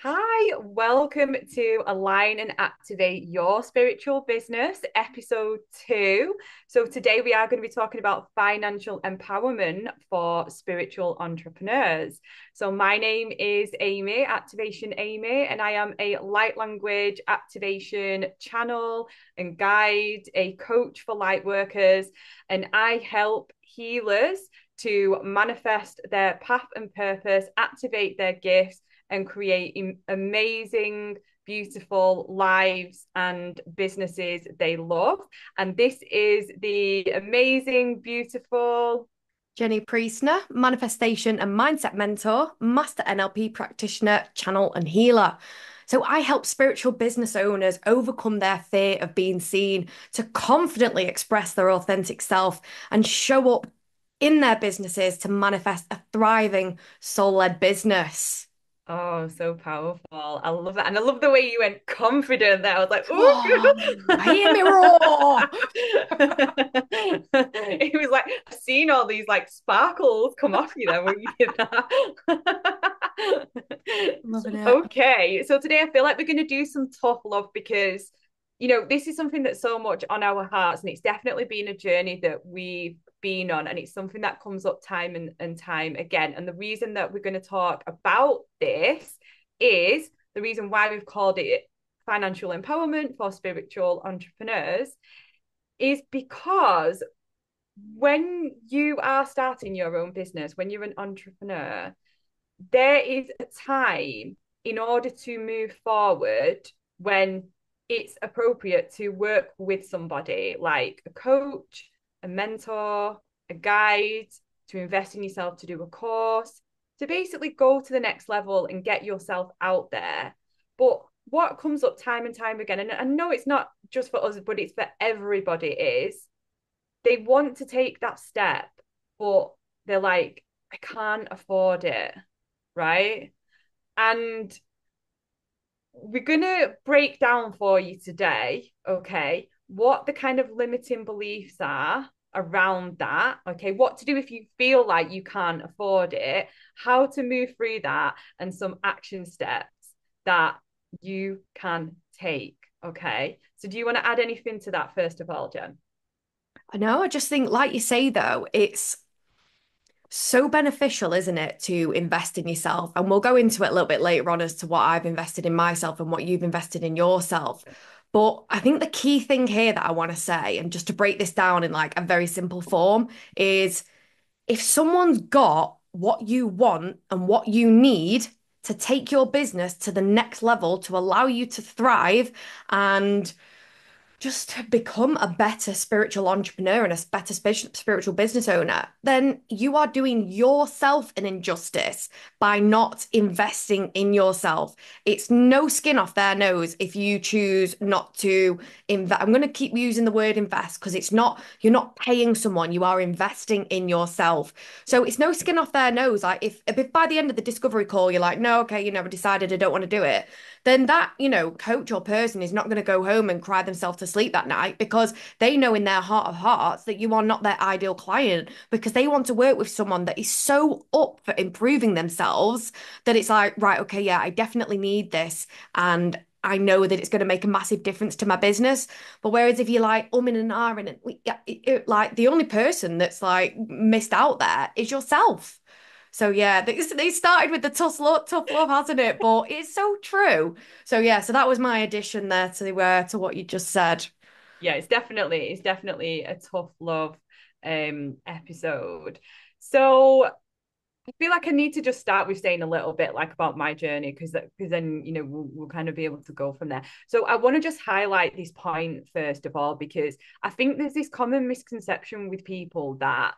Hi, welcome to Align and Activate Your Spiritual Business, episode 2. So, today we are going to be talking about financial empowerment for spiritual entrepreneurs. So, my name is Amy, Activation Amy, and I am a light language activation channel and guide, a coach for light workers, and I help healers to manifest their path and purpose, activate their gifts and create amazing, beautiful lives and businesses they love. And this is the amazing, beautiful Jenny Priestner, manifestation and mindset mentor, master NLP practitioner, channel and healer. So I help spiritual business owners overcome their fear of being seen to confidently express their authentic self and show up in their businesses to manifest a thriving soul-led business. Oh, so powerful. I love that. And I love the way you went confident there. I was like, Oh, hear me roar! oh. It was like, I've seen all these like sparkles come off you there when you did that. Loving it. Okay. So today I feel like we're going to do some tough love because, this is something that's so much on our hearts. And it's definitely been a journey that we've been on, and it's something that comes up time and time again. And the reason that we're going to talk about this is the reason why we've called it financial empowerment for spiritual entrepreneurs is because when you are starting your own business, when you're an entrepreneur, there is a time in order to move forward when it's appropriate to work with somebody like a coach, a mentor, a guide, to invest in yourself, to do a course, to basically go to the next level and get yourself out there. But what comes up time and time again, and I know it's not just for us, but it's for everybody, is they want to take that step, but they're like, I can't afford it, right? And we're going to break down for you today, okay, what the kind of limiting beliefs are around that, okay, what to do if you feel like you can't afford it, how to move through that, and some action steps that you can take, okay? So, do you want to add anything to that first of all, Jen? I know, I just think, like you say, though, it's so beneficial, isn't it, to invest in yourself? And we'll go into it a little bit later on as to what I've invested in myself and what you've invested in yourself. But I think the key thing here that I want to say, and just to break this down in like a very simple form, is if someone's got what you want and what you need to take your business to the next level to allow you to thrive and just to become a better spiritual entrepreneur and a better spiritual business owner, then you are doing yourself an injustice by not investing in yourself. It's no skin off their nose if you choose not to invest. I'm going to keep using the word invest because you're not paying someone, you are investing in yourself. So it's no skin off their nose. Like if by the end of the discovery call, you're like, no, okay, I've decided I don't want to do it, then that, coach or person is not going to go home and cry themselves to sleep that night because they know in their heart of hearts that you are not their ideal client because they want to work with someone that is so up for improving themselves that it's like, right, okay, yeah, I definitely need this. And I know that it's going to make a massive difference to my business. But whereas if you're like umming and ahhing, and like the only person that's like missed out there is yourself. So yeah, they started with the tough love, hasn't it? But it's so true. So yeah, so that was my addition there to what you just said. Yeah, it's definitely a tough love episode. So I feel like I need to just start with saying a little bit like about my journey because then we'll kind of be able to go from there. So I want to just highlight this point first of all because I think there's this common misconception with people that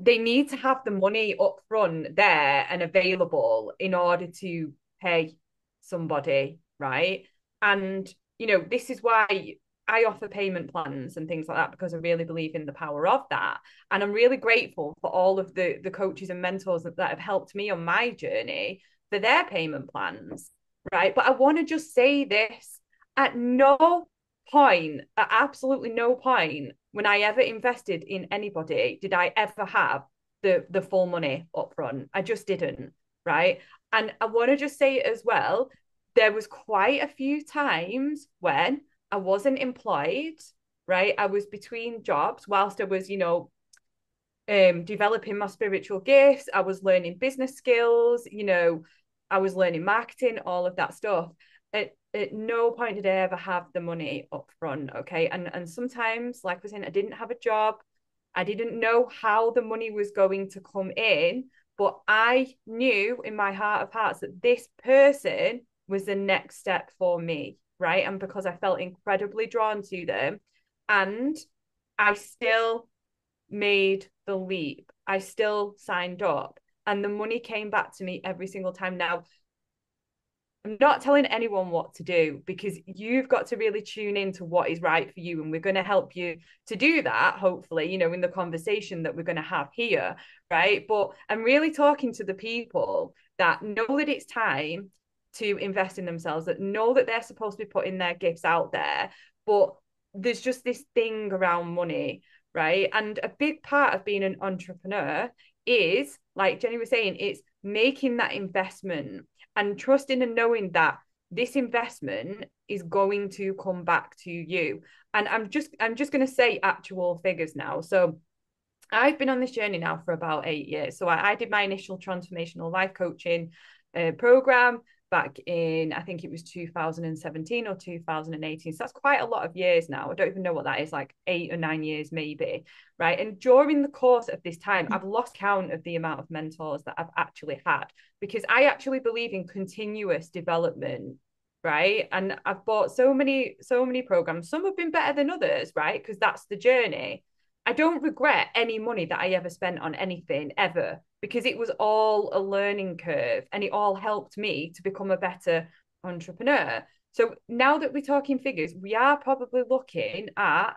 they need to have the money up front there and available in order to pay somebody, right? And this is why I offer payment plans and things like that because I really believe in the power of that. And I'm really grateful for all of the coaches and mentors that have helped me on my journey for their payment plans, right? But I want to just say this at no point, at absolutely no point, when I ever invested in anybody, did I ever have the full money up front. I just didn't. right? And I want to just say as well, there was quite a few times when I wasn't employed, right? I was between jobs whilst I was, developing my spiritual gifts. I was learning business skills, I was learning marketing, all of that stuff. At no point did I ever have the money up front. Okay. And sometimes, like I was saying, I didn't have a job. I didn't know how the money was going to come in, but I knew in my heart of hearts that this person was the next step for me, right? And because I felt incredibly drawn to them, and I still made the leap. I still signed up and the money came back to me every single time. Now, I'm not telling anyone what to do because you've got to really tune into what is right for you. And we're going to help you to do that, hopefully, in the conversation that we're going to have here. Right. But I'm really talking to the people that know that it's time to invest in themselves, that know that they're supposed to be putting their gifts out there. But there's just this thing around money. Right. And a big part of being an entrepreneur is, like Jenny was saying, it's making that investment and trusting and knowing that this investment is going to come back to you. And I'm just going to say actual figures now. So I've been on this journey now for about 8 years. So I did my initial transformational life coaching program back in, I think it was 2017 or 2018. So that's quite a lot of years now. I don't even know what that is, like 8 or 9 years maybe. Right. And during the course of this time, I've lost count of the amount of mentors that I've actually had because I actually believe in continuous development. Right. And I've bought so many programs. Some have been better than others, right? Because that's the journey. I don't regret any money that I ever spent on anything ever because it was all a learning curve and it all helped me to become a better entrepreneur. So now that we're talking figures, we are probably looking at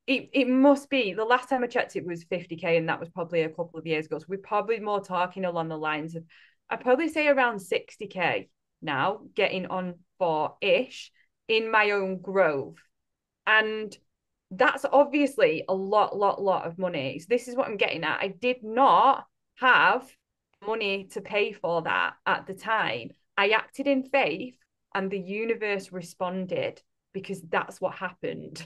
it must be the last time I checked it was 50K and that was probably a couple of years ago. So we're probably more talking along the lines of I'd probably say around 60K now getting on for ish in my own growth. And that's obviously a lot of money. So this is what I'm getting at. I did not have money to pay for that at the time. I acted in faith and the universe responded because that's what happened.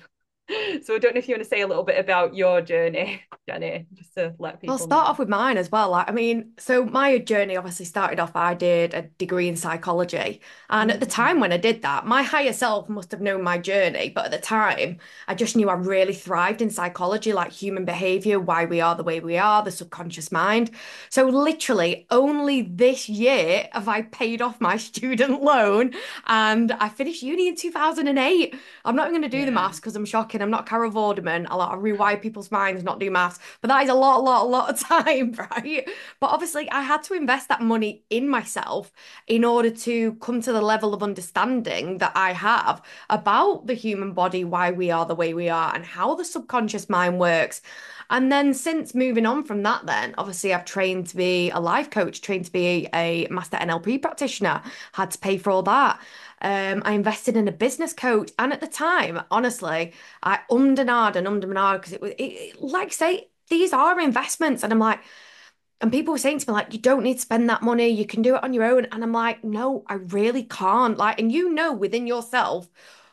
So I don't know if you want to say a little bit about your journey, Jenny, just to let I'll people start know. off with mine as well. Like, I mean, so my journey obviously started off, I did a degree in psychology. And at the time Mm. when I did that, my higher self must have known my journey. But at the time, I just knew I really thrived in psychology, like human behavior, why we are the way we are, the subconscious mind. So literally only this year have I paid off my student loan and I finished uni in 2008. I'm not even going to do the Yeah. maths because I'm shocking. I'm not Carol Vorderman. I'll rewire people's minds, not do maths. But that is a lot of time, right? But obviously, I had to invest that money in myself in order to come to the level of understanding that I have about the human body, why we are the way we are, and how the subconscious mind works. And then since moving on from that, then obviously I've trained to be a life coach, trained to be a master NLP practitioner, had to pay for all that. I invested in a business coach, and at the time, honestly, I ummed and ahed because like I say, these are investments, and I'm like, and people were saying to me like, you don't need to spend that money, you can do it on your own, and I'm like, no, I really can't. Like, and you know within yourself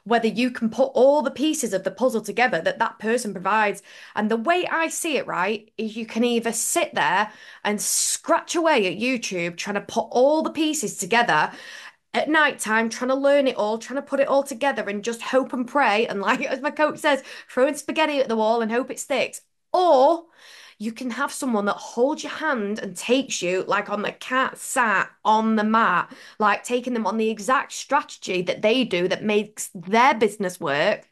whether you can put all the pieces of the puzzle together that that person provides. And the way I see it, right, is you can either sit there and scratch away at YouTube trying to put all the pieces together at night time, trying to learn it all, trying to put it all together and just hope and pray. And like as my coach says, throwing spaghetti at the wall and hope it sticks. Or you can have someone that holds your hand and takes you like on the cat sat on the mat, like taking them on the exact strategy that they do that makes their business work.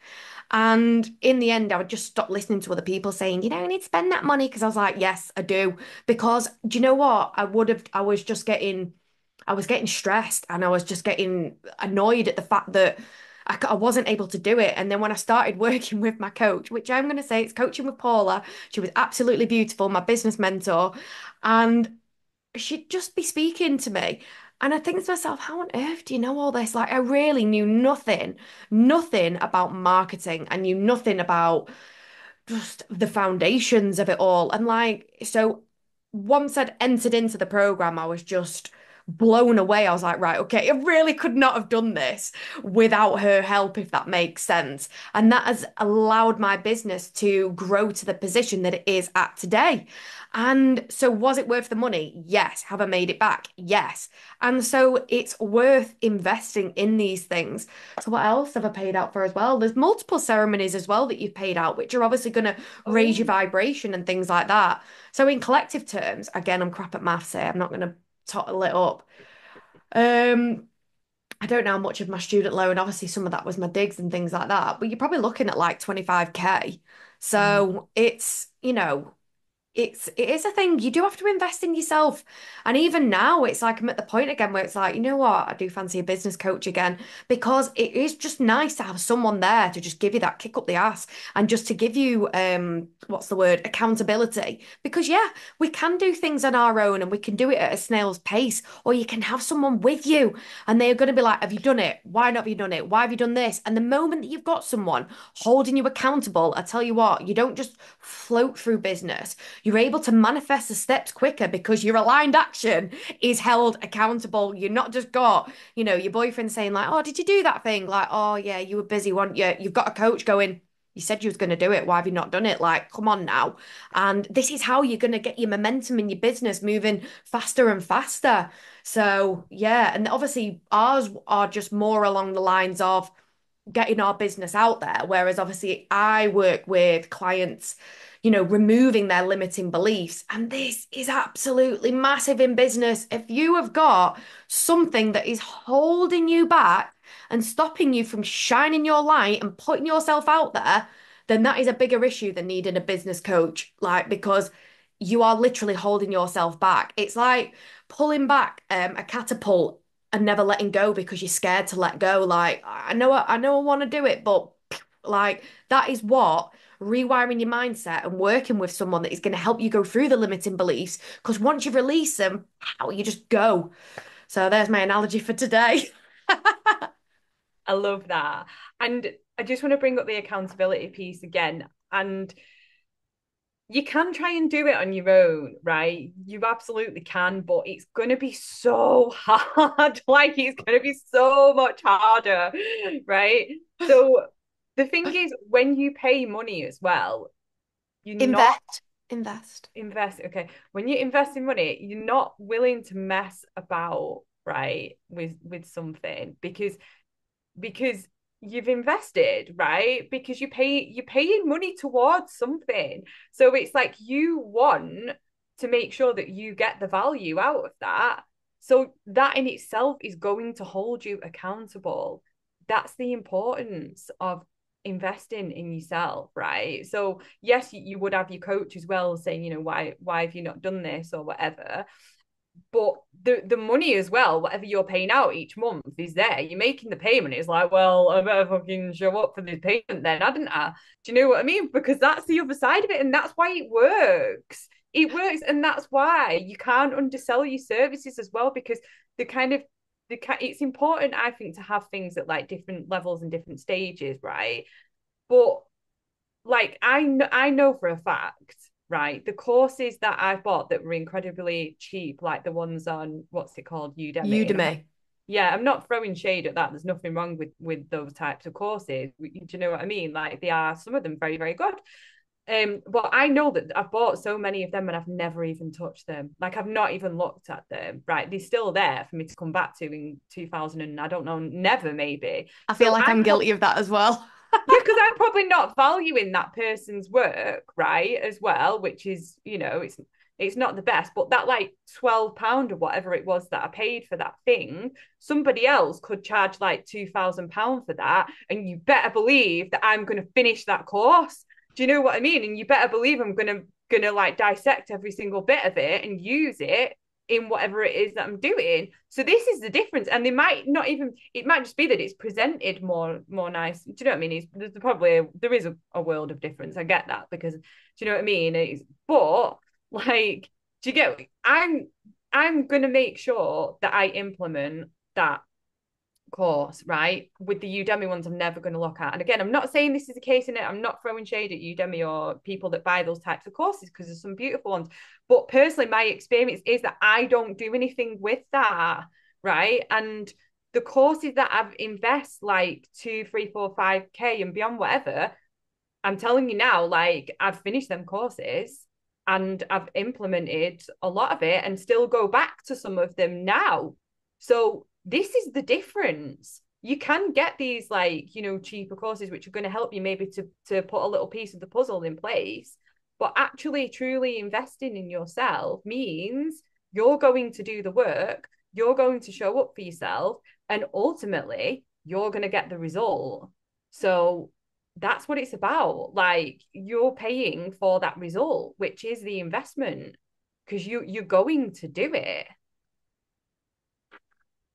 And in the end, I would just stop listening to other people saying, you know, I need to spend that money because I was like, yes, I do. Because do you know what? I was getting stressed and I was just getting annoyed at the fact that I wasn't able to do it. And then when I started working with my coach, which I'm going to say it's coaching with Paula, she was absolutely beautiful, my business mentor, and she'd just be speaking to me. And I think to myself, how on earth do you know all this? Like, I really knew nothing about marketing. I knew nothing about just the foundations of it all. And like, so once I'd entered into the program, I was just blown away. I was like, right, okay, I really could not have done this without her help, if that makes sense. And that has allowed my business to grow to the position that it is at today. And so, was it worth the money? Yes. Have I made it back? Yes. And so, it's worth investing in these things. So, what else have I paid out for as well? There's multiple ceremonies as well that you've paid out, which are obviously going to raise your Oh, vibration and things like that. So in collective terms, again, I'm crap at maths here. I'm not going to tottle it up. Um, I don't know how much of my student loan. Obviously, some of that was my digs and things like that. But you're probably looking at like 25K. mm. So it's, it is a thing. You do have to invest in yourself. And even now, it's like I'm at the point again where it's like, you know what? I do fancy a business coach again because it is just nice to have someone there to just give you that kick up the ass and just to give you what's the word? Accountability. Because yeah, we can do things on our own and we can do it at a snail's pace, or you can have someone with you and they're going to be like, have you done it? Why not have you done it? Why have you done this? And the moment that you've got someone holding you accountable, I tell you what, you don't just float through business. You're able to manifest the steps quicker because your aligned action is held accountable. You're not just got, your boyfriend saying like, "Oh, did you do that thing?" Like, "Oh, yeah, you were busy, weren't you?" You've got a coach going, "You said you was going to do it. Why have you not done it?" Like, come on now. And this is how you're going to get your momentum in your business moving faster and faster. So, yeah, and obviously ours are just more along the lines of getting our business out there. Whereas obviously I work with clients, removing their limiting beliefs. And this is absolutely massive in business. If you have got something that is holding you back and stopping you from shining your light and putting yourself out there, then that is a bigger issue than needing a business coach. Like, because you are literally holding yourself back. It's like pulling back a catapult and never letting go because you're scared to let go. Like, I know I want to do it, but like that is what rewiring your mindset and working with someone that is going to help you go through the limiting beliefs. Because once you release them, how you just go. So there's my analogy for today. I love that. And I just want to bring up the accountability piece again. And you can try and do it on your own, right? You absolutely can, but it's going to be so hard. Like, it's going to be so much harder, right? So, the thing is, when you pay money as well, you're not Invest. Invest. invest. Okay, when you invest in money, you're not willing to mess about, right, with something because you've invested, right? Because you're paying money towards something. So it's like you want to make sure that you get the value out of that. So that in itself is going to hold you accountable. That's the importance of investing in yourself, right? So yes, you would have your coach as well saying, why have you not done this or whatever, but the money as well, whatever you're paying out each month is there. You're making the payment. It's like, well, I better fucking show up for the payment then, hadn't I? Do you know what I mean? Because that's the other side of it, and that's why it works. It works, and that's why you can't undersell your services as well, because the kind of it's important, I think, to have things at like different levels and different stages, right? But like I know for a fact, right, the courses that I've bought that were incredibly cheap, like the ones on what's it called, Udemy, and Udemy. I'm not throwing shade at that. There's nothing wrong with those types of courses. Do you know what I mean? Like they are some of them very very good. But I know that I've bought so many of them and I've never even touched them. Like I've not even looked at them. Right, they're still there for me to come back to in 2000 and I don't know, never maybe. I feel So like I'm guilty of that as well. yeah, because I'm probably not valuing that person's work, right, as well, which is, it's not the best, but that like £12 or whatever it was that I paid for that thing, somebody else could charge like £2,000 for that, and you better believe that I'm gonna finish that course. Do you know what I mean? And you better believe I'm gonna like dissect every single bit of it and use it in whatever it is that I'm doing. So this is the difference. And they might not even, it might just be that it's presented more nice. Do you know what I mean? There's probably there is a world of difference. I get that because do you know what I mean? But like, do you get I'm gonna make sure that I implement that course, right? With the Udemy ones, I'm never going to look at. And again, I'm not saying this is the case in it. I'm not throwing shade at Udemy or people that buy those types of courses because there's some beautiful ones. But personally, my experience is that I don't do anything with that, right? And the courses that I've invest like 2, 3, 4, 5K and beyond, whatever, I'm telling you now, like I've finished them courses and I've implemented a lot of it and still go back to some of them now. So this is the difference. You can get these like, cheaper courses which are going to help you maybe to put a little piece of the puzzle in place. But actually truly investing in yourself means you're going to do the work, you're going to show up for yourself, and ultimately you're going to get the result. So that's what it's about. Like you're paying for that result, which is the investment, because you're going to do it.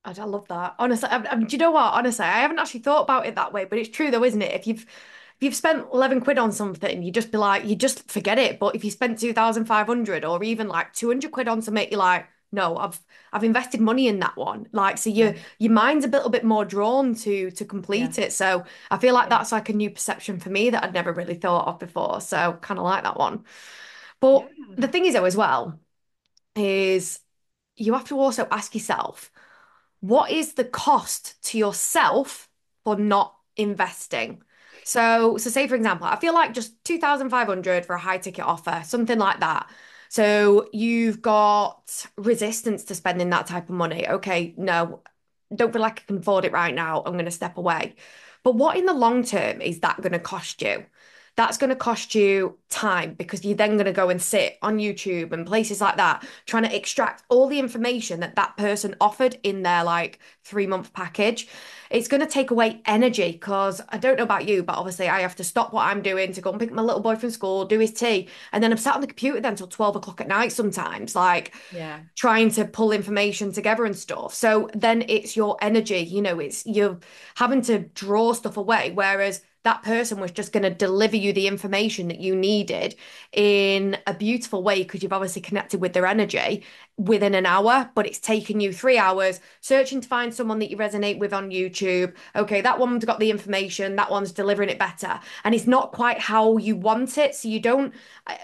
I love that. Honestly, do you know what? Honestly, I haven't actually thought about it that way, but it's true though, isn't it? If you've spent 11 quid on something, you just be like, you just forget it. But if you spent 2,500 or even like 200 quid on something, you're like, no, I've invested money in that one. Like, so Yeah, your mind's a little bit more drawn to yeah, complete it. So I feel like yeah, that's like a new perception for me that I'd never really thought of before. So kind of like that one. yeah, But the thing is though, as well, is you have to also ask yourself, what is the cost to yourself for not investing? So say for example, I feel like just 2,500 for a high ticket offer, something like that. So you've got resistance to spending that type of money. Okay, no, don't feel like I can afford it right now. I'm going to step away. But what in the long term is that going to cost you? That's going to cost you time because you're then going to go and sit on YouTube and places like that, trying to extract all the information that that person offered in their like 3 month package. It's going to take away energy because I don't know about you, but obviously I have to stop what I'm doing to go and pick my little boy from school, do his tea, and then I'm sat on the computer then till 12 o'clock at night sometimes, like yeah, trying to pull information together and stuff. So then it's your energy, it's you're having to draw stuff away. Whereas that person was just going to deliver you the information that you needed in a beautiful way because you've obviously connected with their energy within an hour, but it's taken you 3 hours searching to find someone that you resonate with on YouTube. Okay, that one's got the information, that one's delivering it better. And it's not quite how you want it. So you don't,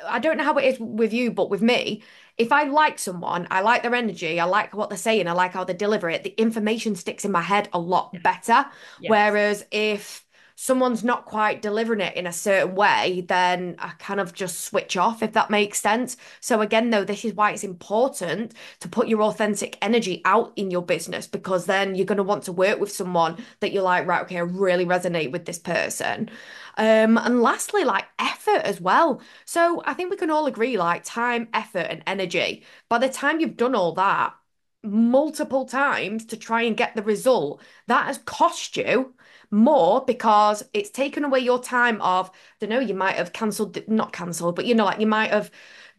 I don't know how it is with you, but with me, if I like someone, I like their energy, I like what they're saying, I like how they deliver it, the information sticks in my head a lot better. yes, Whereas if someone's not quite delivering it in a certain way, then I kind of just switch off, if that makes sense. So again, though, this is why it's important to put your authentic energy out in your business because then you're going to want to work with someone that you're like, right, okay, I really resonate with this person. And lastly, like effort as well. So I think we can all agree, like time, effort, and energy. By the time you've done all that multiple times to try and get the result, that has cost you more because it's taken away your time of, I don't know, you might have cancelled, not cancelled, but like you might have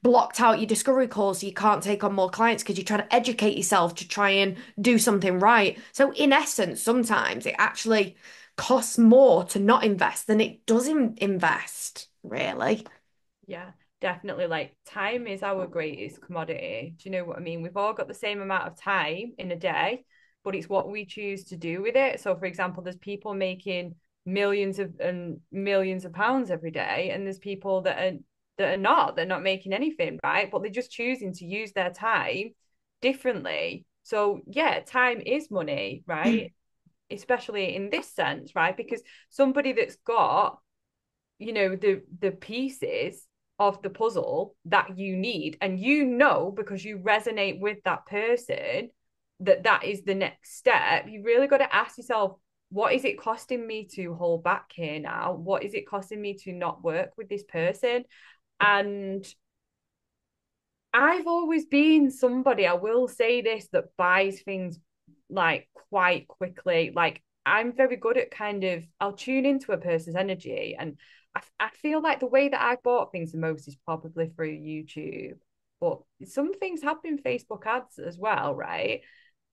blocked out your discovery calls so you can't take on more clients because you're trying to educate yourself to try and do something right. So in essence, sometimes it actually costs more to not invest than it does invest, really. yeah, definitely. Like time is our greatest commodity. Do you know what I mean? We've all got the same amount of time in a day, but it's what we choose to do with it. So, for example, there's people making millions of and millions of pounds every day, and there's people they're not making anything, right? But they're just choosing to use their time differently. So, yeah, time is money, right? Especially in this sense, right? Because somebody that's got the pieces of the puzzle that you need and because you resonate with that person that is the next step. You really got to ask yourself, what is it costing me to hold back here now? What is it costing me to not work with this person? And I've always been somebody, I will say this, that buys things like quite quickly. Like I'm very good at I'll tune into a person's energy. And I feel like the way that I've bought things the most is probably through YouTube. But some things have been Facebook ads as well, right?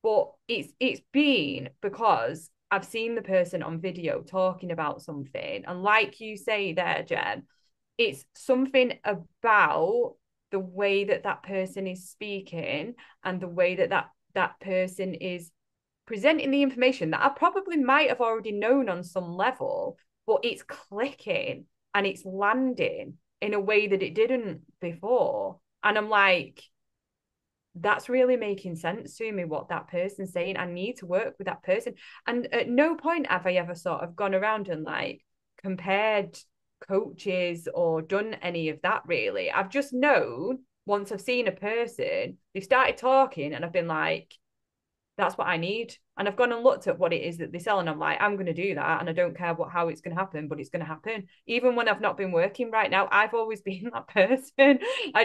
But it's been because I've seen the person on video talking about something. And like you say there, Jen, it's something about the way that that person is speaking and the way that that person is presenting the information that I probably might have already known on some level, but it's clicking and it's landing in a way that it didn't before. And I'm like, that's really making sense to me what that person's saying. I need to work with that person. And at no point have I ever sort of gone around and like compared coaches or done any of that really. I've just known once I've seen a person, they've started talking and I've been like, that's what I need. And I've gone and looked at what it is that they sell, and I'm like, I'm going to do that, and I don't care how it's going to happen, but it's going to happen. Even when I've not been working right now, I've always been that person. I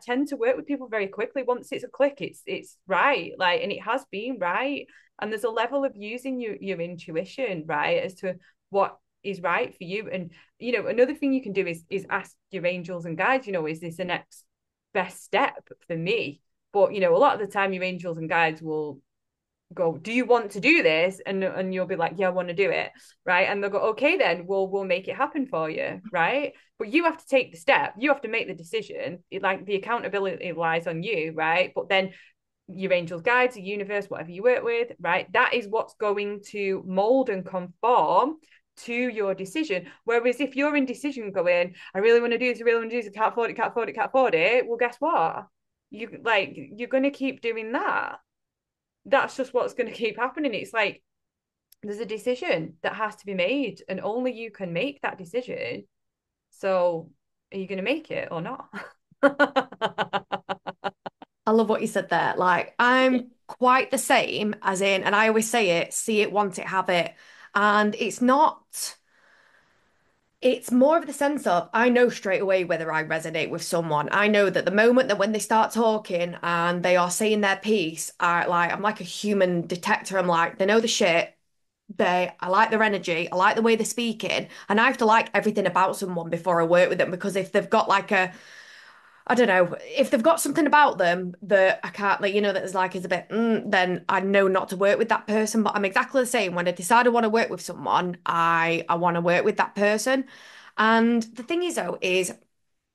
tend to work with people very quickly. Once it's a click, it's right, like, and it has been right. And there's a level of using your intuition, right, as to what is right for you. And another thing you can do is ask your angels and guides. Is this the next best step for me? But a lot of the time your angels and guides will go, do you want to do this? And you'll be like, yeah, I want to do it. Right. And they'll go, okay, then we'll make it happen for you. Right. But you have to take the step. You have to make the decision. Like the accountability lies on you. Right. But then your angels, guides, the universe, whatever you work with, right? That is what's going to mold and conform to your decision. Whereas if you're in decision going, I really want to do this, I really want to do this, I can't afford it, can't afford it, can't afford it. Well, guess what? You're going to keep doing that. That's just what's going to keep happening. It's like there's a decision that has to be made, and only you can make that decision. So, are you going to make it or not? I love what you said there. Like, I'm quite the same, as in, and I always say it, see it, want it, have it. And it's more of the sense of I know straight away whether I resonate with someone. I know that the moment that when they start talking and they are saying their piece, I'm like a human detector. I'm like, they know the shit. I like their energy, I like the way they're speaking, and I have to like everything about someone before I work with them because if they've got like I don't know, if they've got something about them that I can't, like, that is like, is a bit, then I know not to work with that person. But I'm exactly the same. When I decide I want to work with someone, I want to work with that person. And the thing is, though, is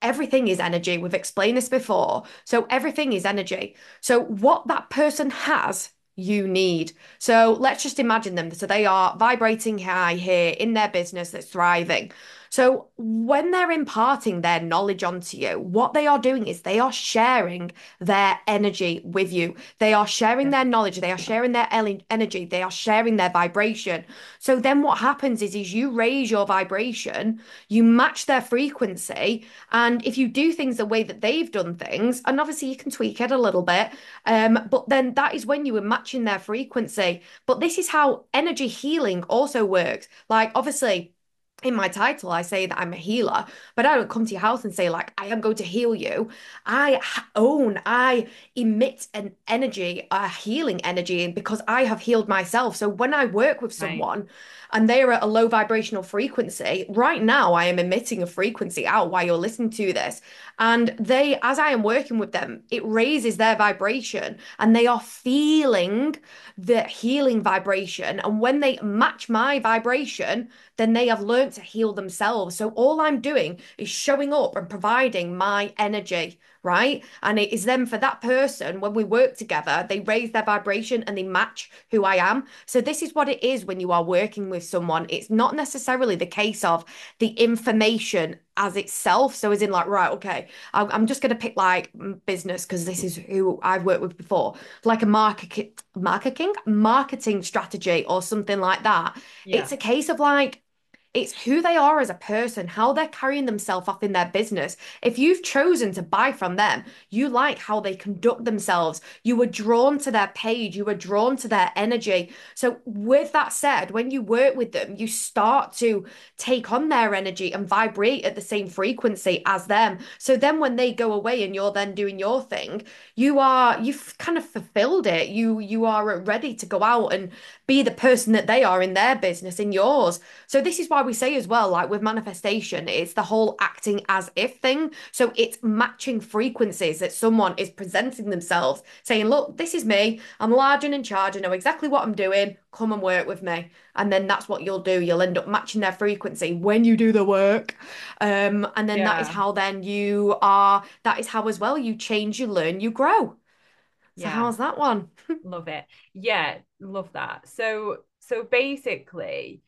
everything is energy. We've explained this before. So everything is energy. So what that person has, you need. So let's just imagine them. So they are vibrating high here in their business that's thriving. So when they're imparting their knowledge onto you, what they are doing is they are sharing their energy with you. They are sharing Yeah. their knowledge, they are sharing their energy, they are sharing their vibration. So then what happens is you raise your vibration, you match their frequency, and if you do things the way that they've done things, and obviously you can tweak it a little bit, but then that is when you are matching their frequency. But this is how energy healing also works. Like, obviously, in my title, I say that I'm a healer, but I don't come to your house and say, like, I am going to heal you. I emit an energy, a healing energy, because I have healed myself. So when I work with Right. someone and they're at a low vibrational frequency, right now I am emitting a frequency out while you're listening to this. And as I am working with them, it raises their vibration and they are feeling the healing vibration. And when they match my vibration, then they have learned to heal themselves. So all I'm doing is showing up and providing my energy, right? And it is then for that person, when we work together, they raise their vibration and they match who I am. So this is what it is when you are working with someone. It's not necessarily the case of the information as itself. So as in like, right, okay, I'm just going to pick like business because this is who I've worked with before, like a marketing strategy or something like that. Yeah. It's a case of like, it's who they are as a person, how they're carrying themselves up in their business. If you've chosen to buy from them, you like how they conduct themselves. You were drawn to their page, you were drawn to their energy. So, with that said, when you work with them, you start to take on their energy and vibrate at the same frequency as them. So then when they go away and you're then doing your thing, you've kind of fulfilled it. You are ready to go out and be the person that they are in their business, in yours. So this is why we say as well, like with manifestation, it's the whole acting as if thing. So it's matching frequencies that someone is presenting themselves, saying, look, this is me. I'm large and in charge. I know exactly what I'm doing. Come and work with me. And then that's what you'll do. You'll end up matching their frequency when you do the work. And then that is Yeah. how that is how as well you change, you learn, you grow. So Yeah. how's that one? Love it. Yeah, love that. So basically,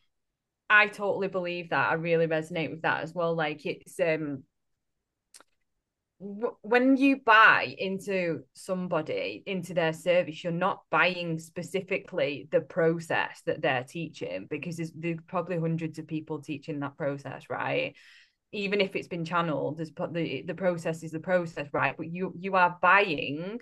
I totally believe that. I really resonate with that as well. Like it's when you buy into somebody, into their service, you're not buying specifically the process that they're teaching, because there's probably hundreds of people teaching that process, right? Even if it's been channeled, the process is the process, right? But you are buying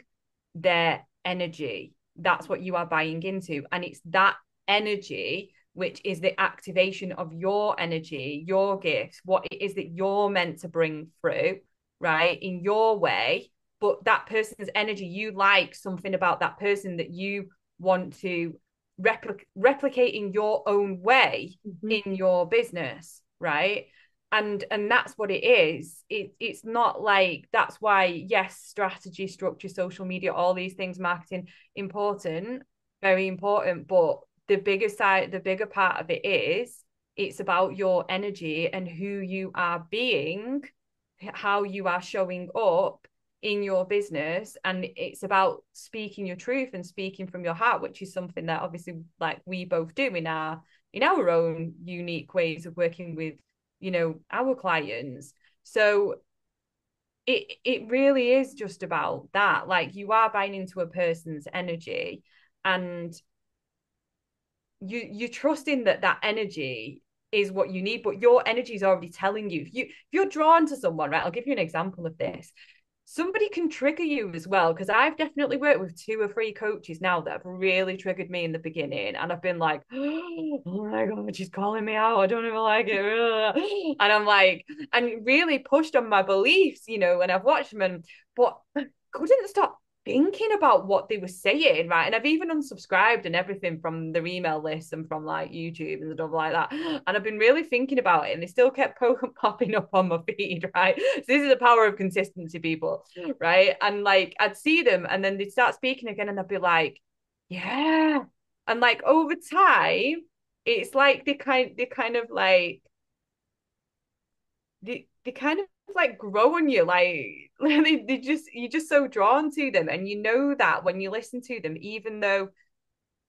their energy. That's what you are buying into. And it's that energy which is the activation of your energy, your gifts, what it is that you're meant to bring through, right? In your way. But that person's energy, you like something about that person that you want to replicate in your own way Mhm. in your business, right? And that's what it is. It's not like, that's why, yes, strategy, structure, social media, all these things, marketing, important, very important. But the bigger part of it is, it's about your energy and who you are being, how you are showing up in your business. And it's about speaking your truth and speaking from your heart, which is something that obviously, like, we both do in our own unique ways of working with, our clients. So it really is just about that. Like, you are buying into a person's energy, and you're trusting that that energy is what you need, but your energy is already telling you. If you're drawn to someone, right? I'll give you an example of this. Somebody can trigger you as well, because I've definitely worked with 2 or 3 coaches now that have really triggered me in the beginning, and I've been like, oh my god, she's calling me out, I don't even like it, and I'm like, and really pushed on my beliefs, when I've watched them, but couldn't stop thinking about what they were saying, right? And I've even unsubscribed and everything from their email list and from like YouTube and stuff like that. And I've been really thinking about it, and they still kept popping up on my feed, right? So this is the power of consistency, people, right? And like, I'd see them and then they'd start speaking again, and I'd be like, yeah. And like, over time, it's like they kind of like they kind of like grow on you, like they just, you're just so drawn to them, and that when you listen to them, even though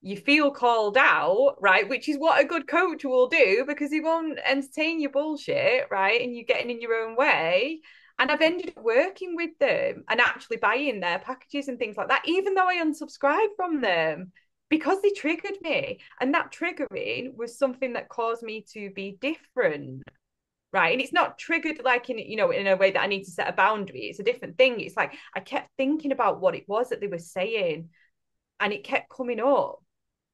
you feel called out, right? Which is what a good coach will do, because he won't entertain your bullshit, right? And you're getting in your own way. And I've ended up working with them and actually buying their packages and things like that, even though I unsubscribed from them, because they triggered me. And that triggering was something that caused me to be different, right? And it's not triggered like in a way that I need to set a boundary. It's a different thing. It's like I kept thinking about what it was that they were saying, and it kept coming up.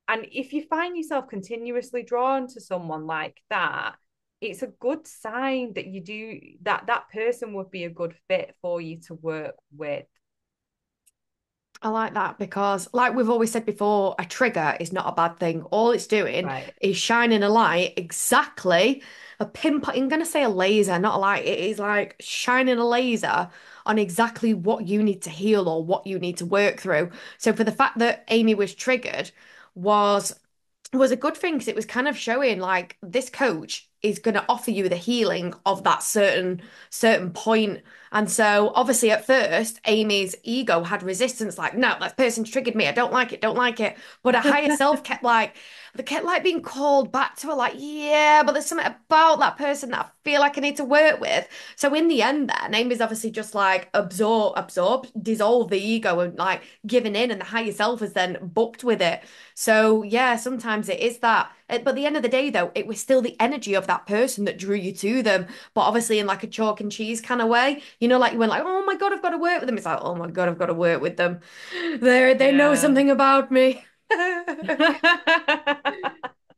And if you find yourself continuously drawn to someone like that, it's a good sign that that person would be a good fit for you to work with. I like that because, like we've always said before, a trigger is not a bad thing. All it's doing Right. is shining a light exactly, a pinpoint. I'm going to say a laser, not a light. It is like shining a laser on exactly what you need to heal or what you need to work through. So, for the fact that Amy was triggered, was was a good thing because it was kind of showing like this coach is going to offer you the healing of that certain point. And so obviously at first Amy's ego had resistance, like, no, that person's triggered me, I don't like it, don't like it. But her higher self kept like, they kept like being called back to her, like, yeah, but there's something about that person that I feel like I need to work with. So in the end then Amy's obviously just like absorb, dissolve the ego and like giving in, and the higher self is then booked with it. So yeah, sometimes it is that. But at the end of the day, though, it was still the energy of that person that drew you to them. But obviously in like a chalk and cheese kind of way. Like you went like, oh my God, I've got to work with them. It's like, oh my God, I've got to work with them. They know Yeah. something about me.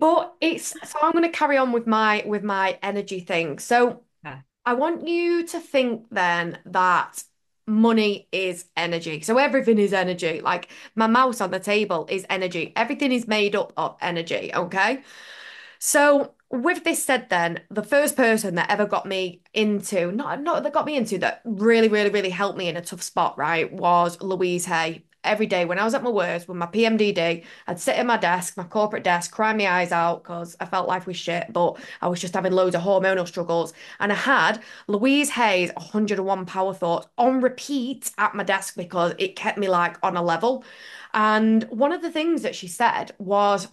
But so I'm going to carry on with my energy thing. So Yeah. I want you to think then that money is energy. So everything is energy. Like my mouse on the table is energy. Everything is made up of energy, okay? So with this said then, the first person that ever got me into, not that got me into, that really, really, really helped me in a tough spot, right, was Louise Hay. every day when I was at my worst with my PMDD, I'd sit at my desk, my corporate desk, cry my eyes out because I felt life was shit, but I was just having loads of hormonal struggles. And I had Louise Hay's 101 Power Thoughts on repeat at my desk because it kept me like on a level. And one of the things that she said was,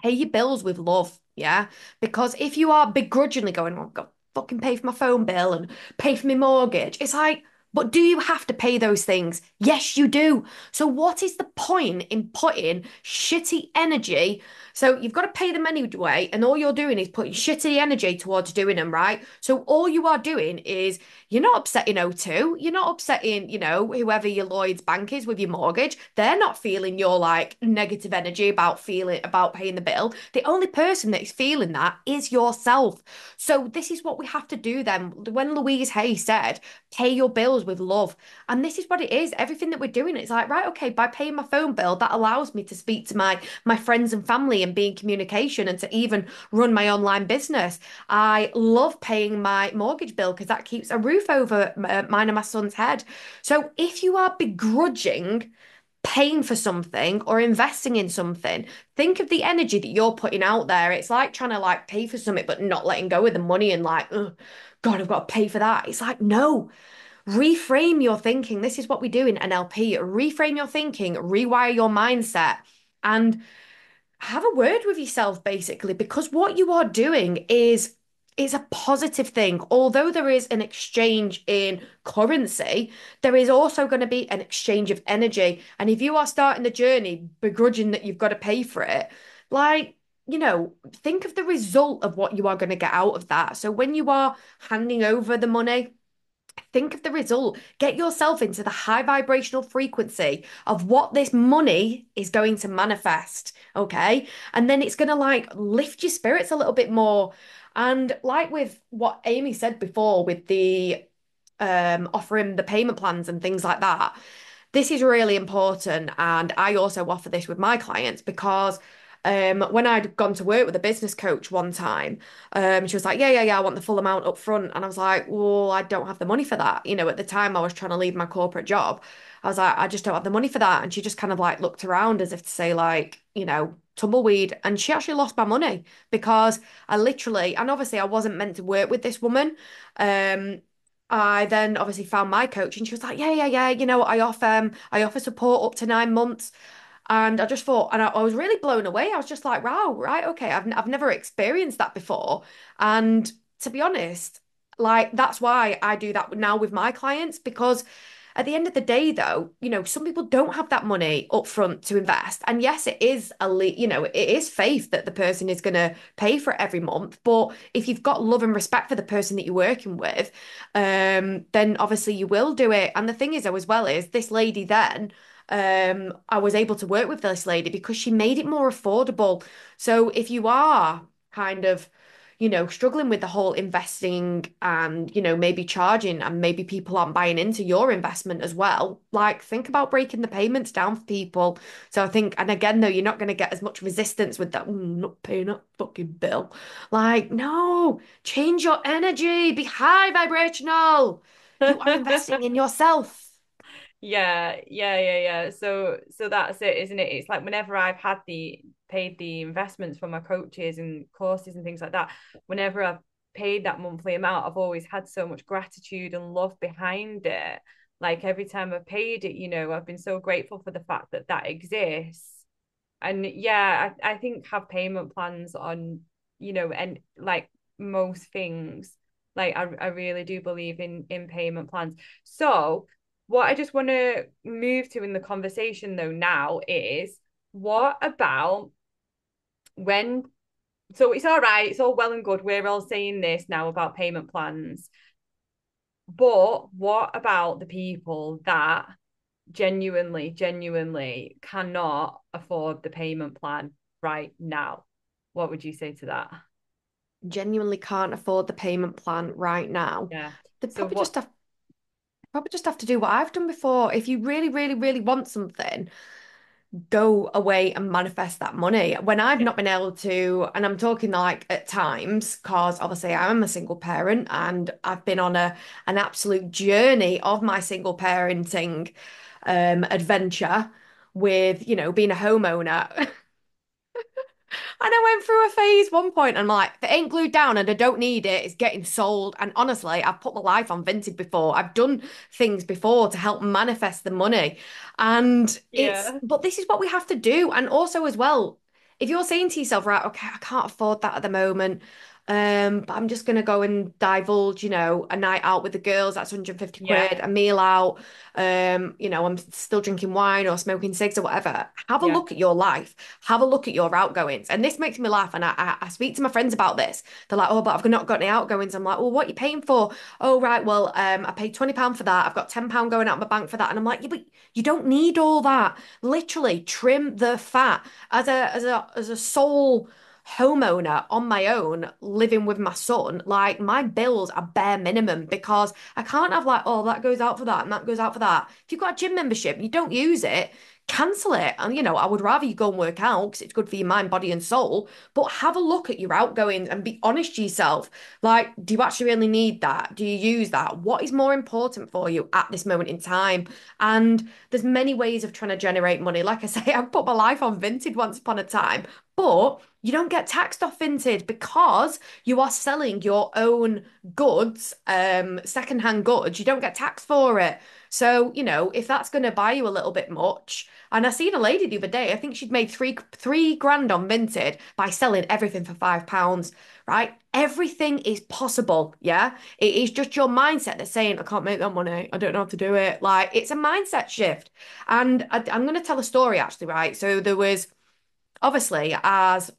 pay your bills with love, yeah? Because if you are begrudgingly going, oh, I've got to fucking pay for my phone bill and pay for my mortgage, it's like, but do you have to pay those things? Yes, you do. So what is the point in putting shitty energy? So you've got to pay them anyway, and all you're doing is putting shitty energy towards doing them, right? So all you are doing is you're not upsetting O2, you're not upsetting, whoever your Lloyd's bank is with your mortgage. They're not feeling your like negative energy about paying the bill. The only person that is feeling that is yourself. So this is what we have to do then. When Louise Hay said, pay your bills with love. And this is what it is. Everything that we're doing, it's like, right, okay, by paying my phone bill, that allows me to speak to my friends and family and be in communication and to even run my online business. I love paying my mortgage bill because that keeps a roof over mine and my son's head. So if you are begrudging paying for something or investing in something, think of the energy that you're putting out there. It's like trying to like pay for something but not letting go of the money and like, oh, God, I've got to pay for that. It's like, no, reframe your thinking. This is what we do in NLP. Reframe your thinking, rewire your mindset, and have a word with yourself basically, because what you are doing is a positive thing. Although there is an exchange in currency, there is also going to be an exchange of energy. And if you are starting the journey begrudging that you've got to pay for it, like, think of the result of what you are going to get out of that. So when you are handing over the money, think of the result. Get yourself into the high vibrational frequency of what this money is going to manifest. Okay. And then it's going to like lift your spirits a little bit more. And like with what Amy said before, with the offering the payment plans and things like that, this is really important. And I also offer this with my clients because when I'd gone to work with a business coach one time, she was like, yeah, I want the full amount up front. And I was like, well, I don't have the money for that. At the time I was trying to leave my corporate job. I was like, I just don't have the money for that. And she just kind of like looked around as if to say, like, tumbleweed. And she actually lost my money because I literally, and obviously I wasn't meant to work with this woman. I then obviously found my coach and she was like, yeah. I offer support up to 9 months. And I just thought, and I was really blown away. I was just like, wow, right, okay, I've never experienced that before. And to be honest, like that's why I do that now with my clients, because at the end of the day, though, some people don't have that money up front to invest. And yes, it is it is faith that the person is going to pay for it every month. But if you've got love and respect for the person that you're working with, then obviously you will do it. And the thing is, though, as well, is this lady then I was able to work with this lady because she made it more affordable. So if you are kind of, struggling with the whole investing and, maybe charging and maybe people aren't buying into your investment as well, like think about breaking the payments down for people. So I think, and again, though, you're not going to get as much resistance with that, not paying that fucking bill. Like, no, change your energy, be high vibrational. You are investing in yourself. Yeah. So that's it, isn't it? It's like whenever I've had the paid the investments for my coaches and courses and things like that, whenever I've paid that monthly amount, I've always had so much gratitude and love behind it. Like every time I've paid it, I've been so grateful for the fact that that exists. And yeah, I think have payment plans on, and like most things, like I really do believe in payment plans. So what I just want to move to in the conversation though now is what about when, so it's all right, it's all well and good, we're all saying this now about payment plans, but what about the people that genuinely cannot afford the payment plan right now? What would you say to that? Genuinely can't afford the payment plan right now, Yeah. they So what? probably just have to do what I've done before. If you really, really, really want something, go away and manifest that money. When I've Yeah. not been able to, and I'm talking like at times, because obviously I'm a single parent and I've been on an absolute journey of my single parenting. adventure with, being a homeowner. And I went through a phase one point, and I'm like, if it ain't glued down and I don't need it, it's getting sold. And honestly, I've put my life on Vinted before. I've done things before to help manifest the money. And Yeah. but this is what we have to do. And also, as well, if you're saying to yourself, right, okay, I can't afford that at the moment. But I'm just gonna go and divulge, a night out with the girls, that's 150 Yeah. quid, a meal out. I'm still drinking wine or smoking cigs or whatever. Have a Yeah. look at your life, have a look at your outgoings. And this makes me laugh. And I speak to my friends about this. They're like, oh, but I've not got any outgoings. I'm like, well, what are you paying for? Oh, right. Well, I paid £20 for that. I've got £10 going out of my bank for that. And I'm like, yeah, but you don't need all that. Literally trim the fat. As a sole homeowner on my own, living with my son, like my bills are bare minimum because I can't have like, oh, that goes out for that and that goes out for that. If you've got a gym membership, you don't use it, cancel it. And I would rather you go and work out because it's good for your mind, body, and soul. But have a look at your outgoings and be honest to yourself. Like, do you actually really need that? Do you use that? What is more important for you at this moment in time? And there's many ways of trying to generate money. Like I say, I put my life on Vinted once upon a time, but you don't get taxed off Vinted because you are selling your own goods, secondhand goods. You don't get taxed for it. So, if that's going to buy you a little bit much, and I seen a lady the other day, I think she'd made three grand on Vinted by selling everything for £5, right? Everything is possible, yeah? It is just your mindset that's saying, I can't make that money. I don't know how to do it. Like, it's a mindset shift. And I'm going to tell a story actually, right? So there was obviously, as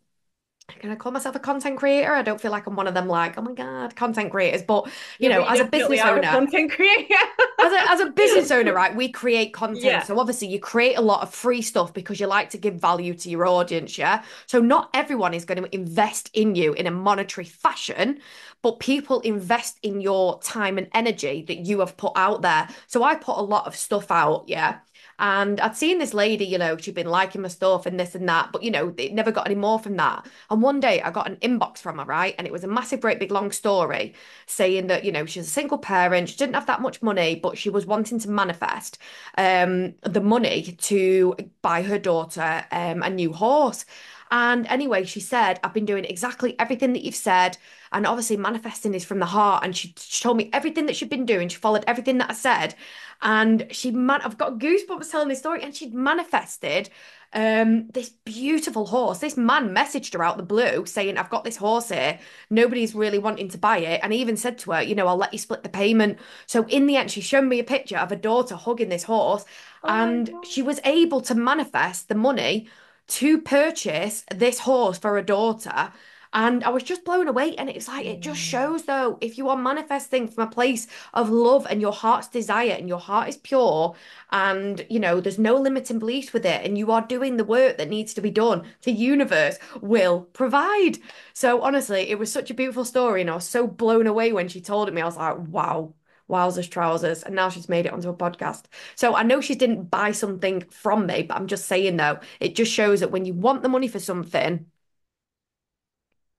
can I call myself a content creator? I don't feel like I'm one of them like, oh my God, content creators. But, Yeah, but you as a definitely business are a owner, content creator. as a business owner, right, we create content. Yeah. So obviously you create a lot of free stuff because you like to give value to your audience, yeah? So not everyone is going to invest in you in a monetary fashion, but people invest in your time and energy that you have put out there. So I put a lot of stuff out, yeah. And I'd seen this lady, she'd been liking my stuff and this and that, but it never got any more from that. And one day I got an inbox from her, right? And it was a massive, great big long story saying that, she's a single parent, she didn't have that much money, but she was wanting to manifest the money to buy her daughter a new horse. And anyway, she said, I've been doing exactly everything that you've said. And obviously, manifesting is from the heart. And she told me everything that she'd been doing. She followed everything that I said. And I've got goosebumps telling this story. And she'd manifested this beautiful horse. This man messaged her out the blue saying, I've got this horse here. Nobody's really wanting to buy it. And he even said to her, I'll let you split the payment. So in the end, she showed me a picture of her daughter hugging this horse. Oh my And God. she was able to manifest the money to purchase this horse for her daughter. And I was just blown away. And it's like, it just Mm. shows though, if you are manifesting from a place of love and your heart's desire and your heart is pure and, there's no limiting beliefs with it and you are doing the work that needs to be done, the universe will provide. So honestly, it was such a beautiful story. And I was so blown away when she told it me. I was like, wow. Wowzers trousers. And now she's made it onto a podcast. So I know she didn't buy something from me, but I'm just saying though, it just shows that when you want the money for something,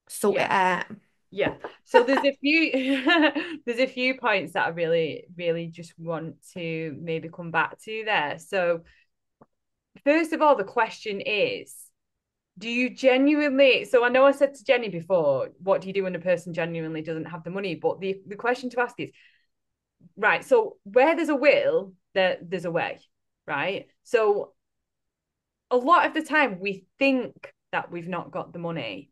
sort it Yeah. out. Yeah. So there's a few there's a few points that I really, really just want to maybe come back to there. So first of all, the question is, do you genuinely, so I know I said to Jenny before, what do you do when a person genuinely doesn't have the money? But the question to ask is, right, so where there's a will, there's a way, right? So a lot of the time we think that we've not got the money,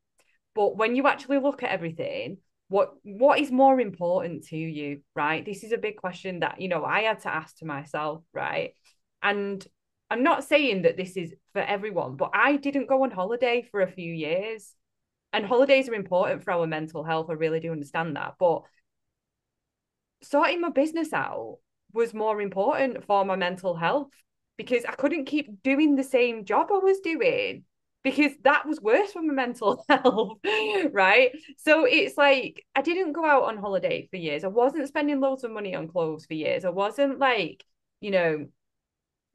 but when you actually look at everything, what is more important to you, right? This is a big question that, I had to ask to myself, right? And I'm not saying that this is for everyone, but I didn't go on holiday for a few years. And holidays are important for our mental health. I really do understand that. But sorting my business out was more important for my mental health because I couldn't keep doing the same job I was doing because that was worse for my mental health, right? So it's like I didn't go out on holiday for years. I wasn't spending loads of money on clothes for years. I wasn't like, you know,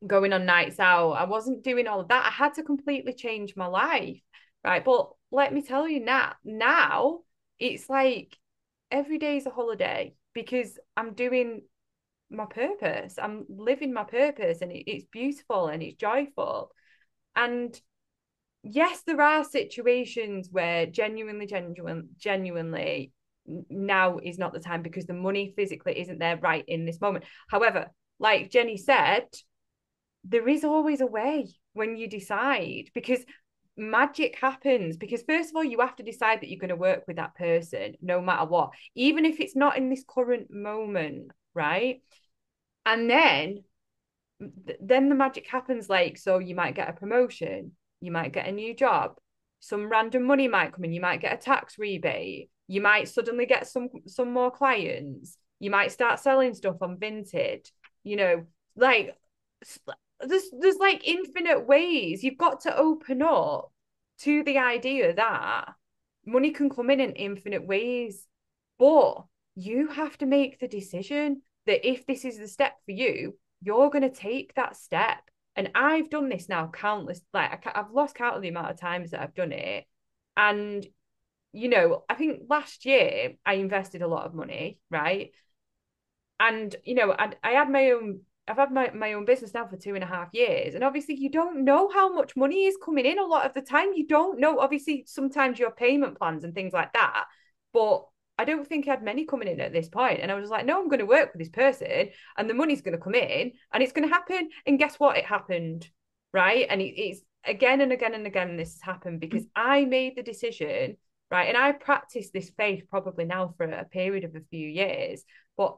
going on nights out. I wasn't doing all of that. I had to completely change my life, right? But let me tell you now it's like every day is a holiday because I'm doing my purpose. I'm living my purpose, and it's beautiful and it's joyful. And yes, there are situations where genuinely now is not the time because the money physically isn't there right in this moment. However, like Jenny said, there is always a way when you decide, because magic happens. Because first of all, you have to decide that you're going to work with that person no matter what, even if it's not in this current moment, right? And then the magic happens, like, so you might get a promotion, you might get a new job, some random money might come in, you might get a tax rebate, you might suddenly get some more clients, you might start selling stuff on Vinted, you know, like, there's like infinite ways. You've got to open up to the idea that money can come in infinite ways, but you have to make the decision that if this is the step for you, you're going to take that step. And I've done this now countless, like, I've lost count of the amount of times that I've done it. And, I think last year I invested a lot of money, right? And, I had my own, I've had my own business now for 2.5 years. And obviously, you don't know how much money is coming in a lot of the time. You don't know. Obviously, sometimes your payment plans and things like that. But I don't think I had many coming in at this point. And I was just like, no, I'm going to work with this person and the money's going to come in and it's going to happen. And guess what? It happened. Right. And it's again and again and again, this has happened because I made the decision. Right. And I practiced this faith probably now for a period of a few years. But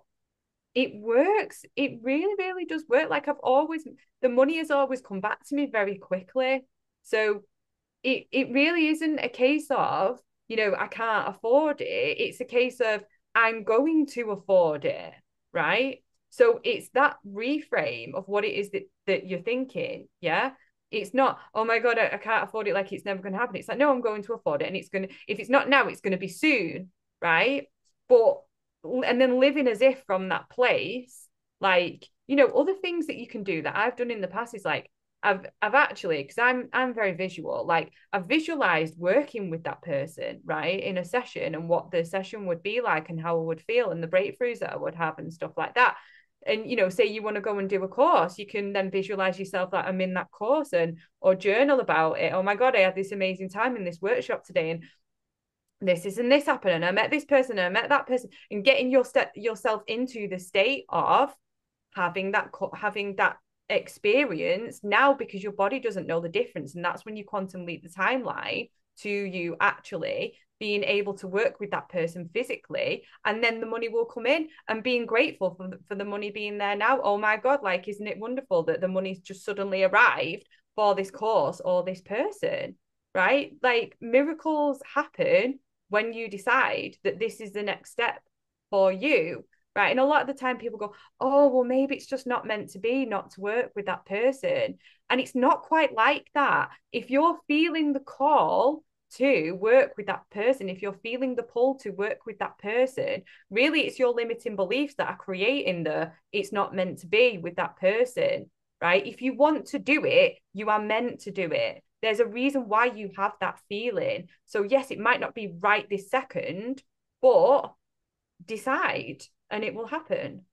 it works. It really, really does work. Like, the money has always come back to me very quickly. So it really isn't a case of, I can't afford it. It's a case of I'm going to afford it, right? So it's that reframe of what it is that you're thinking. Yeah. It's not, oh my God, I can't afford it, like it's never going to happen. It's like, no, I'm going to afford it. And if it's not now, it's going to be soon, right? But and then living as if from that place, like, other things that you can do that I've done in the past is like, I've actually, because I'm very visual, like I've visualized working with that person, right, in a session, and what the session would be like and how I would feel and the breakthroughs that I would have and stuff like that. And say you want to go and do a course, you can then visualize yourself that I'm in that course, and or journal about it. Oh my God, I had this amazing time in this workshop today, and this happened, and I met this person and I met that person, and getting yourself into the state of having that experience now, because your body doesn't know the difference. And that's when you quantum leap the timeline to you actually being able to work with that person physically, and then the money will come in, and being grateful for the money being there now. Oh my God, like, isn't it wonderful that the money's just suddenly arrived for this course or this person, right? Like, miracles happen when you decide that this is the next step for you, right? And a lot of the time people go, oh, well, maybe it's just not meant to be, not to work with that person. And it's not quite like that. If you're feeling the call to work with that person, if you're feeling the pull to work with that person, really it's your limiting beliefs that are creating it's not meant to be with that person, right? If you want to do it, you are meant to do it. There's a reason why you have that feeling. So yes, it might not be right this second, but decide and it will happen.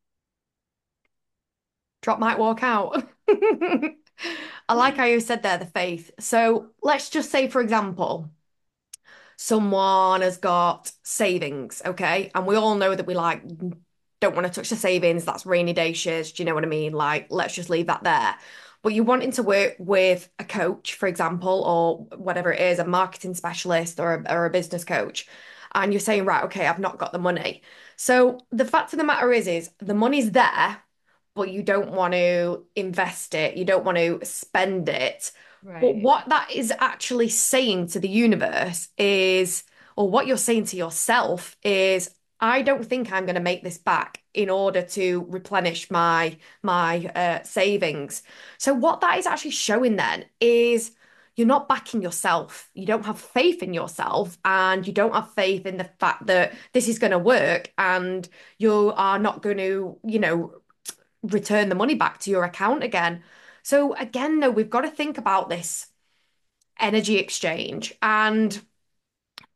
Drop might walk out. I like how you said there, the faith. So let's just say, for example, someone has got savings, okay? And we all know that we like don't want to touch the savings. That's rainy day shares. Do you know what I mean? Like, let's just leave that there. But you're wanting to work with a coach, for example, or whatever it is, a marketing specialist or a business coach. And you're saying, right, okay, I've not got the money. So the fact of the matter is the money's there, but you don't want to invest it. You don't want to spend it. But Right. what that is actually saying to the universe is, or what you're saying to yourself is, I don't think I'm going to make this back in order to replenish my savings. So what that is actually showing then is you're not backing yourself. You don't have faith in yourself, and you don't have faith in the fact that this is going to work, and you are not going to, return the money back to your account again. So again, though, we've got to think about this energy exchange. And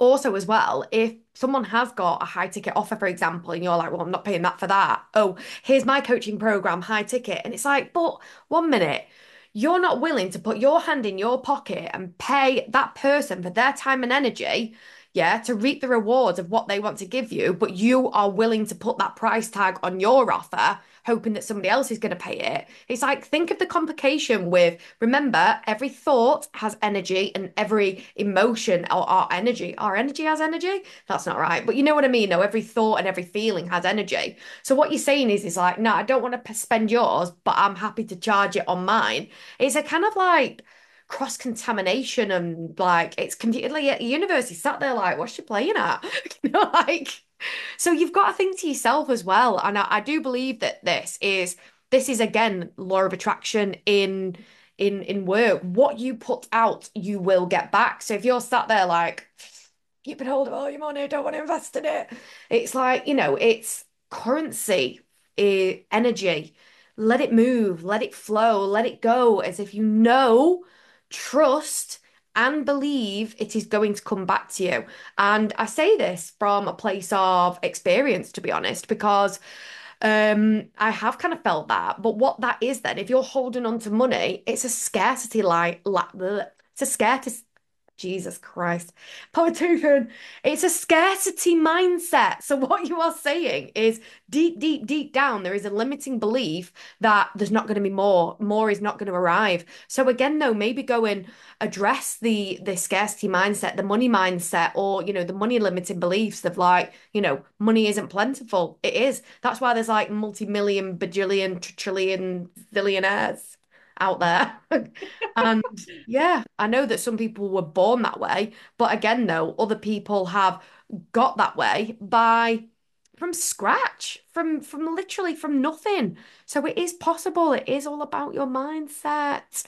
also as well, if someone has got a high ticket offer, for example, and you're like, well, I'm not paying that for that. Oh, here's my coaching program, high ticket. And it's like, but 1 minute, you're not willing to put your hand in your pocket and pay that person for their time and energy, yeah, to reap the rewards of what they want to give you, but you are willing to put that price tag on your offer, hoping that somebody else is going to pay it. It's like, think of the complication with, remember, every thought has energy and every emotion or our energy has energy. That's not right. But you know what I mean? No, every thought and every feeling has energy. So what you're saying is like, no, I don't want to spend yours, but I'm happy to charge it on mine. It's a kind of like cross contamination and like it's completely at the universe. He sat there like, what's she playing at? Like so you've got to think to yourself as well. And I do believe that this is again law of attraction in work. What you put out, you will get back. So if you're sat there like keeping hold of all your money, don't want to invest in it, it's like, it's currency, energy. Let it move, let it flow, let it go as if trust, and believe it is going to come back to you. And I say this from a place of experience, to be honest, because I have kind of felt that. But what that is then, if you're holding on to money, it's a scarcity it's a scarcity. Jesus Christ. Politician, it's a scarcity mindset. So what you are saying is deep, deep, deep down, there is a limiting belief that there's not going to be more. More is not going to arrive. So again, though, maybe go and address the scarcity mindset, the money mindset, or the money limiting beliefs of like, money isn't plentiful. It is. That's why there's like multi-million, bajillion, trillion, billionaires out there. And yeah, I know that some people were born that way, but again, though, other people have got that way by from scratch, from literally from nothing. So it is possible. It is all about your mindset.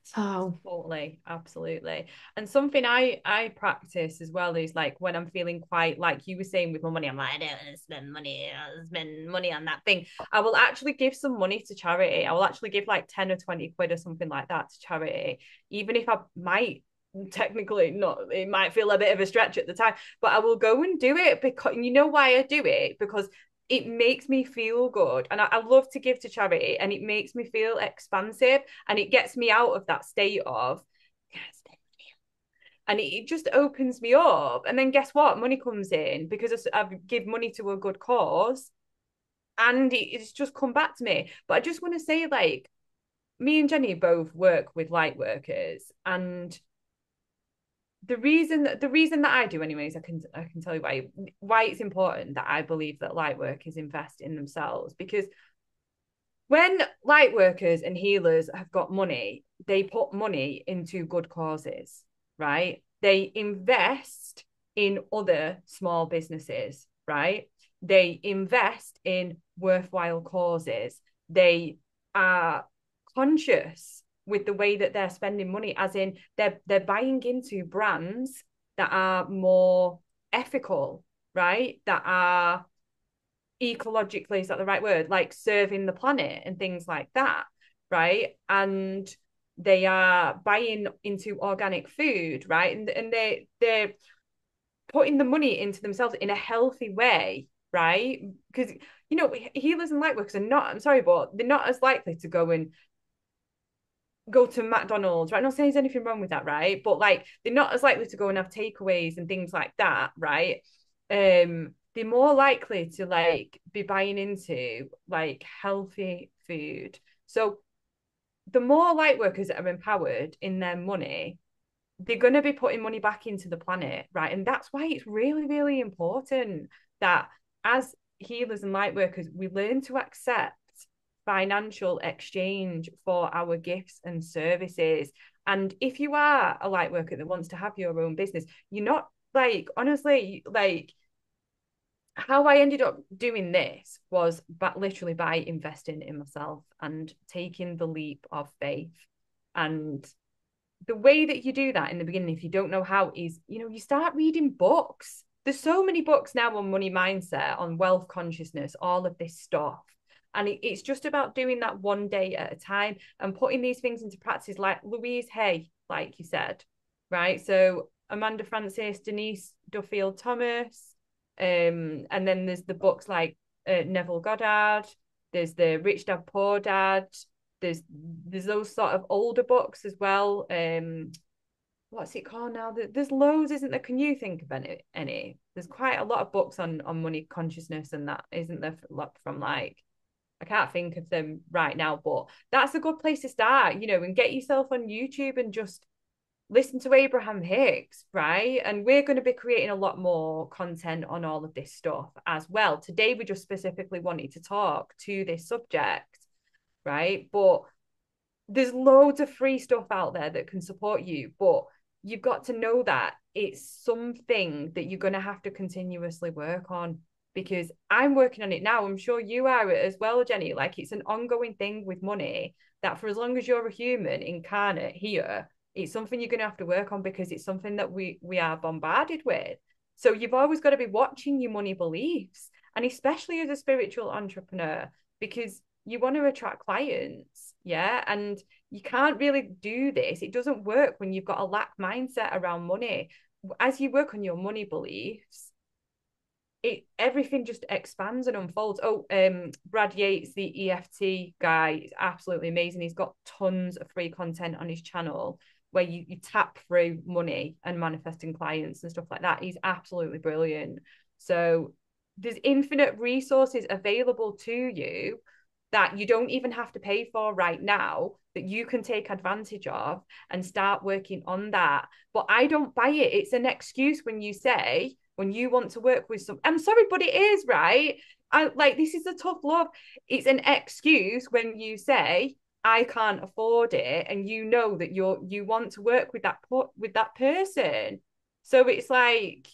So Totally, absolutely. And something I practice as well is like when I'm feeling quite like you were saying with my money, I'm like, I don't want to spend money, I'll spend money on that thing. I will actually give some money to charity. I will actually give like 10 or 20 quid or something like that to charity, even if I might technically not, it might feel a bit of a stretch at the time, but I will go and do it because you know why I do it? Because it makes me feel good. And I love to give to charity and it makes me feel expansive and it gets me out of that state of and it just opens me up. And then guess what? Money comes in because I give money to a good cause and it's just come back to me. But I just want to say, like, me and Jenny both work with light workers and the reason that I do anyways, I can tell you why it's important that I believe that light workers invest in themselves because when light workers and healers have got money, they put money into good causes, right? They invest in other small businesses, right? They invest in worthwhile causes. They are conscious with the way that they're spending money, as in they're buying into brands that are more ethical, right? That are ecologically, is that the right word? Like serving the planet and things like that, right? And they are buying into organic food, right? And they're putting the money into themselves in a healthy way, right? Because healers and lightworkers are not, I'm sorry, but they're not as likely to go to McDonald's, right? I'm not saying there's anything wrong with that, right? But like they're not as likely to go and have takeaways and things like that, right? They're more likely to like be buying into like healthy food. So the more light workers that are empowered in their money, they're going to be putting money back into the planet, right? And that's why it's really, really important that as healers and light workers, we learn to accept financial exchange for our gifts and services. And if you are a light worker that wants to have your own business, you're not like, honestly, like how I ended up doing this was literally by investing in myself and taking the leap of faith. And the way that you do that in the beginning, if you don't know how, is you start reading books. There's so many books now on money mindset, on wealth consciousness, all of this stuff. And it's just about doing that one day at a time and putting these things into practice, like Louise Hay, like you said, right? So Amanda Francis, Denise Duffield Thomas. And then there's the books like Neville Goddard. There's the Rich Dad Poor Dad. There's those sort of older books as well. What's it called now? There's loads, isn't there? Can you think of any? There's quite a lot of books on money consciousness and that, isn't there? From like, I can't think of them right now, but that's a good place to start, and get yourself on YouTube and just listen to Abraham Hicks, right? And we're going to be creating a lot more content on all of this stuff as well. Today, we just specifically wanted to talk to this subject, right? But there's loads of free stuff out there that can support you, but you've got to know that it's something that you're going to have to continuously work on, because I'm working on it now. I'm sure you are as well, Jenny. Like, it's an ongoing thing with money that for as long as you're a human incarnate here, it's something you're going to have to work on, because it's something that we are bombarded with. So you've always got to be watching your money beliefs, and especially as a spiritual entrepreneur, because you want to attract clients, yeah, and you can't really do this. It doesn't work when you've got a lack mindset around money. As you work on your money beliefs, everything just expands and unfolds. Brad Yates, the EFT guy, is absolutely amazing. He's got tons of free content on his channel where you tap through money and manifesting clients and stuff like that. He's absolutely brilliant. So there's infinite resources available to you that you don't even have to pay for right now, that you can take advantage of and start working on that. But I don't buy it. It's an excuse when you want to work with some, I'm sorry, but it is, right? I like, this is a tough love. It's an excuse when you say, I can't afford it, and you know that you want to work with that person. So it's like,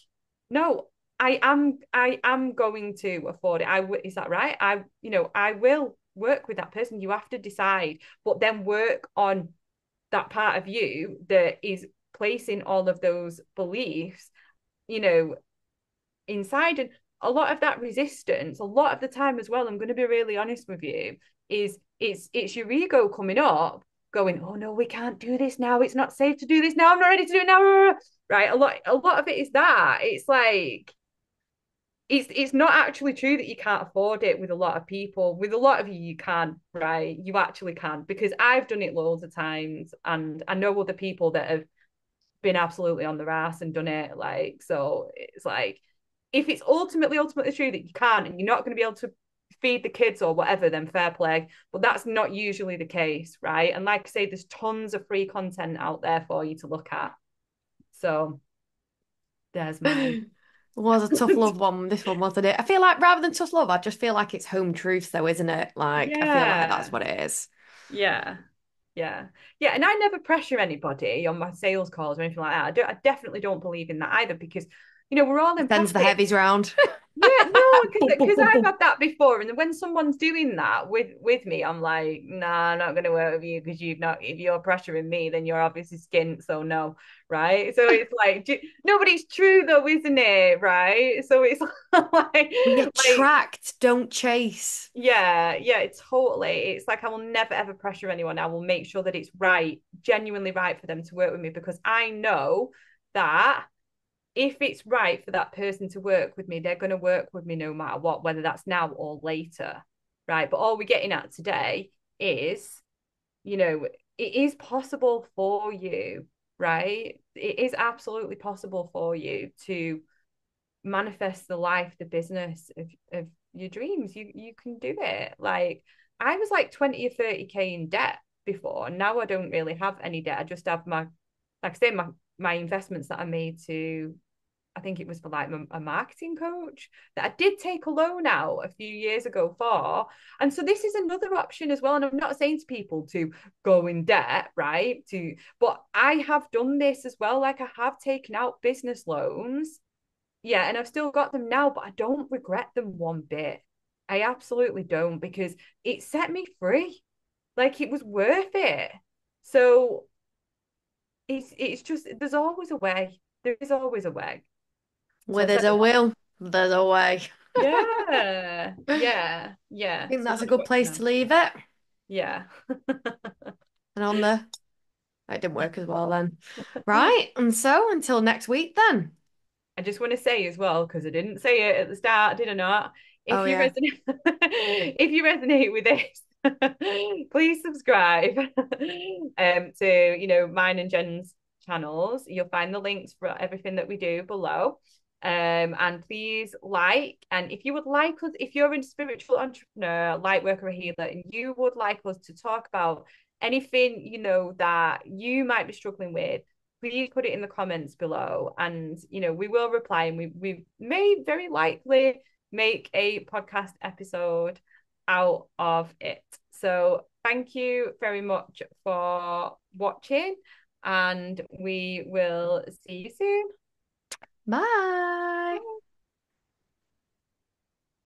no, I am going to afford it. Is that right? I will work with that person. You have to decide, but then work on that part of you that is placing all of those beliefs, you know, inside. And a lot of that resistance, a lot of the time as well, I'm going to be really honest with you, is it's your ego coming up, going, oh no, we can't do this now. It's not safe to do this now. I'm not ready to do it now. Right. A lot of it is that. It's like, it's not actually true that you can't afford it with a lot of people. With a lot of you, you can, right? You actually can, because I've done it loads of times, and I know other people that have been absolutely on their ass and done it. Like, so it's like, if it's ultimately true that you can and you're not going to be able to feed the kids or whatever, then fair play. But that's not usually the case, right? And like I say, there's tons of free content out there for you to look at. So there's mine. Was a tough love one, this one, wasn't it? I feel like rather than tough love, I just feel like it's home truth though, isn't it? Like, I feel like that's Yeah. what it is. Yeah. Yeah. Yeah. And I never pressure anybody on my sales calls or anything like that. I definitely don't believe in that either, because, we're all Sends the empathic. heavies round. Yeah, no, Boom, boom, because boom, I've boom. had that before, and when someone's doing that with me, I'm like, nah, I'm not going to work with you, because you've not. If you're pressuring me, then you're obviously skint, so no, right? So it's like, no, but it's true though, isn't it? Right? So it's We like, attract, don't chase. yeah, yeah, it's totally. It's like, I will never ever pressure anyone. I will make sure that it's right, genuinely right for them to work with me, because I know that if it's right for that person to work with me, they're going to work with me no matter what, whether that's now or later, right? But all we're getting at today is, it is possible for you, right? It is absolutely possible for you to manifest the life, the business of your dreams. You can do it. Like, I was like 20 or 30K in debt before. Now I don't really have any debt. I just have like I say, my investments that I made to, I think it was for like a marketing coach that I did take a loan out a few years ago for. And so this is another option as well. And I'm not saying to people to go in debt, right? But I have done this as well. Like, I have taken out business loans. Yeah, and I've still got them now, but I don't regret them one bit. I absolutely don't, because it set me free. Like, it was worth it. So it's just, there's always a way. There is always a way. So Where I said, there's a will, there's a way. yeah, yeah, I yeah. think So that's a that's good what, place to leave it. yeah. And on the That didn't work as well then. Right. And so until next week then. I just want to say as well, because I didn't say it at the start, did I not? Oh If you yeah. resonate, if you resonate with this, please subscribe to mine and Jen's channels. You'll find the links for everything that we do below. And please like, and if you would like us, if you're a spiritual entrepreneur, light worker, or healer, and you would like us to talk about anything that you might be struggling with, please put it in the comments below, and we will reply, and we may very likely make a podcast episode out of it. So thank you very much for watching, and we will see you soon. Bye.